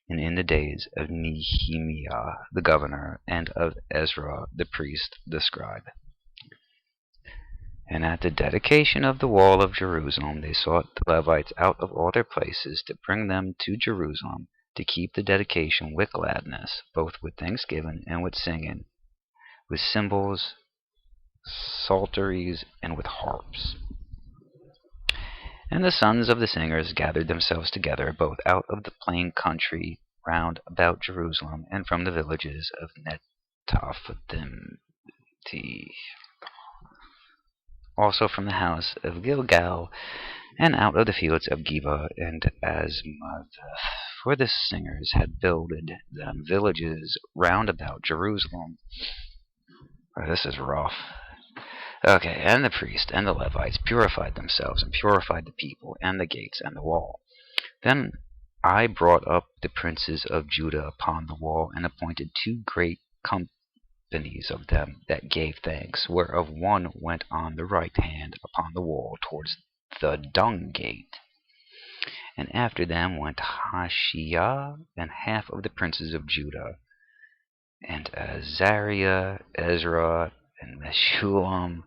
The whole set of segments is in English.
and in the days of Nehemiah the governor, and of Ezra the priest, the scribe. And at the dedication of the wall of Jerusalem they sought the Levites out of all their places to bring them to Jerusalem, to keep the dedication with gladness, both with thanksgiving and with singing, with cymbals, psalteries, and with harps. And the sons of the singers gathered themselves together, both out of the plain country round about Jerusalem, and from the villages of Netophathim, also from the house of Gilgal, and out of the fields of Geba and Azmaveth. For the singers had builded them villages round about Jerusalem. Oh, this is rough. Okay, and the priest and the Levites purified themselves, and purified the people, and the gates, and the wall. Then I brought up the princes of Judah upon the wall, and appointed 2 great companies of them that gave thanks, whereof one went on the right hand upon the wall towards the dung gate. And after them went Hashiah and half of the princes of Judah, and Azariah, Ezra, and Meshullam,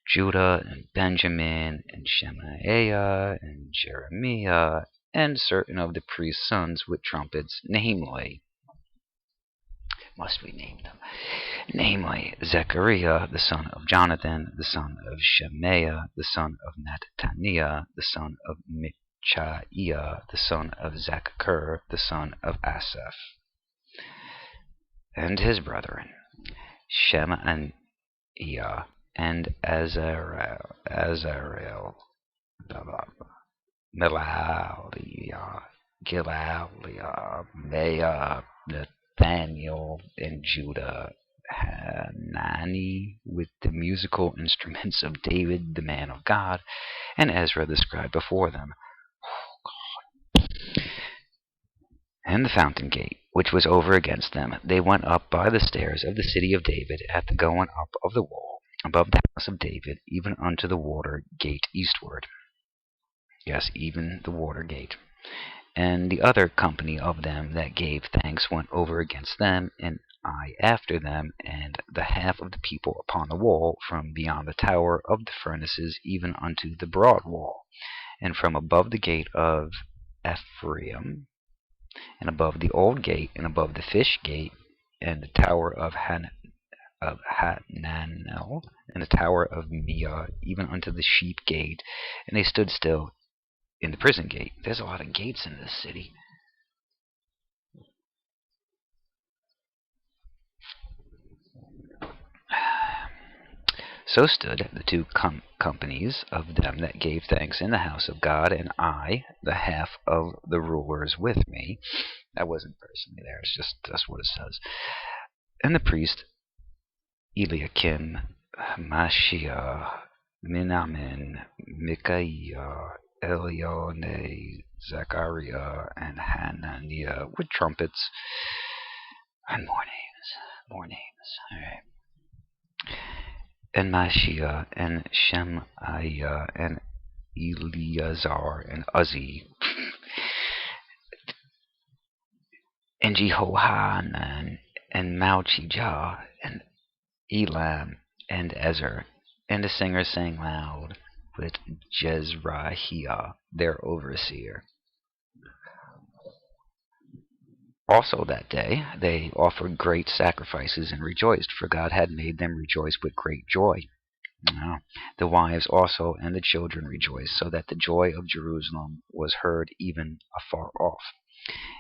Judah, and Benjamin, and Shemaiah, and Jeremiah, and certain of the priest's sons with trumpets, namely, must we name them? Namely, Zechariah, the son of Jonathan, the son of Shemaiah, the son of Mattaniah, the son of Michaiah, the son of Zachar, the son of Asaph, and his brethren, Shemaiah, and Azarel, Melaliah, Gilaliah, Maya, Nathaniel, and Judah, Hanani with the musical instruments of David the man of God, and Ezra the scribe before them. And the fountain gate, which was over against them, they went up by the stairs of the city of David at the going up of the wall, above the house of David, even unto the water gate eastward. Yes, even the water gate. And the other company of them that gave thanks went over against them, and I after them, and the half of the people upon the wall, from beyond the tower of the furnaces even unto the broad wall, and from above the gate of Ephraim, and above the old gate, and above the fish gate, and the tower of Hananel, and the tower of Mia, even unto the sheep gate, and they stood still in the prison gate. There's a lot of gates in this city. So stood the 2 companies of them that gave thanks in the house of God, and I, the half of the rulers with me. I wasn't personally there, it's just that's what it says. And the priest Eliakim, Mashiach, Minamin, Micaiah, Elionah, Zechariah, and Hananiah with trumpets, and more names. All right. And Mashiach, and Shemaiah, and Eleazar, and Uzzi, and Jehohanan, and Malchijah, and Elam, and Ezer, and the singers sang loud with Jezrahiah, their overseer. Also that day they offered great sacrifices and rejoiced, for God had made them rejoice with great joy. Now, the wives also and the children rejoiced, so that the joy of Jerusalem was heard even afar off.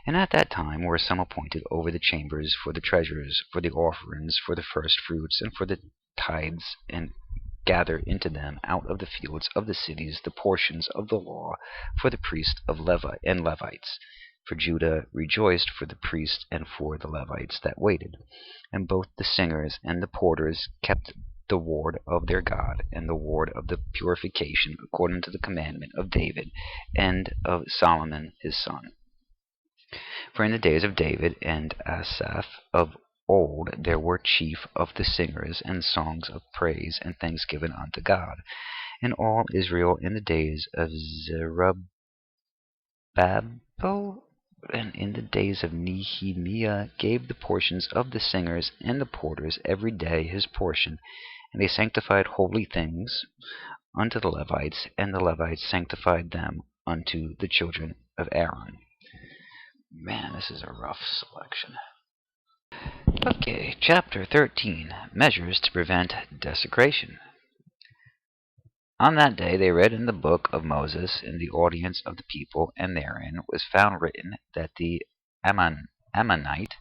And at that time were some appointed over the chambers for the treasures, for the offerings, for the first fruits, and for the tithes, and gather into them out of the fields of the cities the portions of the law for the priests of Levi and Levites. For Judah rejoiced for the priests and for the Levites that waited. And both the singers and the porters kept the ward of their God, and the ward of the purification, according to the commandment of David and of Solomon his son. For in the days of David and Asaph of old there were chief of the singers, and songs of praise and thanksgiving unto God. And all Israel in the days of Zerubbabel, And in the days of Nehemiah gave the portions of the singers and the porters every day his portion, and they sanctified holy things unto the Levites, and the Levites sanctified them unto the children of Aaron. Man, this is a rough selection. Okay, chapter 13, Measures to Prevent Desecration. On that day they read in the book of Moses in the audience of the people, and therein was found written that the Ammonite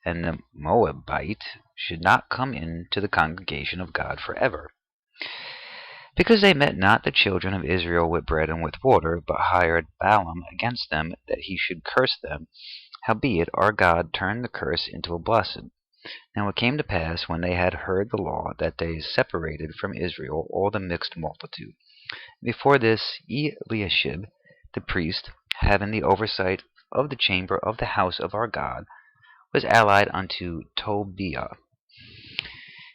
and the Moabite should not come into the congregation of God forever, because they met not the children of Israel with bread and with water, but hired Balaam against them, that he should curse them. Howbeit our God turned the curse into a blessing. Now it came to pass, when they had heard the law, that they separated from Israel all the mixed multitude. Before this Eliashib the priest, having the oversight of the chamber of the house of our God, was allied unto Tobiah.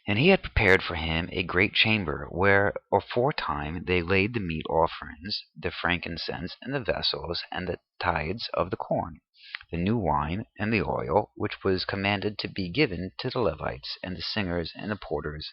And he had prepared for him a great chamber, where aforetime they laid the meat offerings, the frankincense, and the vessels, and the tithes of the corn, the new wine, and the oil, which was commanded to be given to the Levites, and the singers, and the porters,